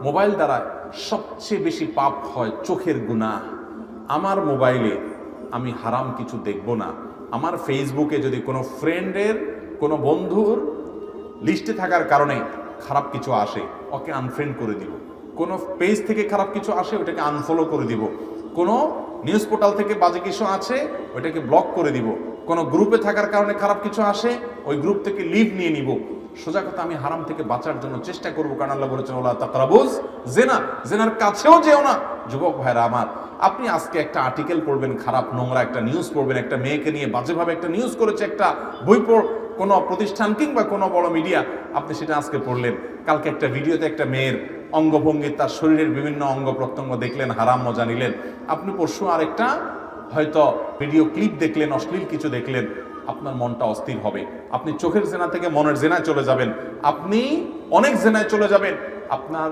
Mobile দ্বারা সবচেয়ে বেশি পাপ হয় চোখের গুনাহ। আমার মোবাইলে আমি হারাম কিছু দেখব না। আমার ফেসবুকে যদি কোনো ফ্রেন্ডের, কোনো বন্ধুর লিস্টে থাকার কারণে খারাপ কিছু আসে, ওকে আনফ্রেন্ড করে দিব। কোনো পেজ থেকে খারাপ কিছু আসে, ওটাকে আনফলো করে দিব। কোনো নিউজ পোর্টাল থেকে বাজে কিছু আছে, ওইটাকে ব্লক করে দিব। কোনো গ্রুপে থাকার কারণে খারাপ কিছু আসে, ওই গ্রুপ থেকে লিভ নিয়ে নিব। সোজা কথা, আমি হারাম থেকে বাঁচার জন্য চেষ্টা করবো, কারণ আল্লাহ বলেছেন ওয়ালা তাকরাবুজ জিনা, জিনার কাছেও যেও না। যুবক ভাইরা আমার, আপনি আজকে একটা আর্টিকেল পড়বেন, খারাপ নোংরা একটা নিউজ পড়বেন, একটা মেয়েকে নিয়ে বাজেভাবে একটা নিউজ করেছে একটা বই কোনো প্রতিষ্ঠান কিংবা কোনো বড় মিডিয়া, আপনি সেটা আজকে পড়লেন। কালকে একটা ভিডিওতে একটা মেয়ের অঙ্গভঙ্গি, তার শরীরের বিভিন্ন অঙ্গ প্রত্যঙ্গ দেখলেন, হারাম মজা নিলেন। আপনি পরশু আরেকটা হয়তো ভিডিও ক্লিপ দেখলেন, অশ্লীল কিছু দেখলেন, আপনার মনটা অস্থির হবে। আপনি চোখের জেনা থেকে মনের জেনায় চলে যাবেন, আপনি অনেক জেনায় চলে যাবেন। আপনার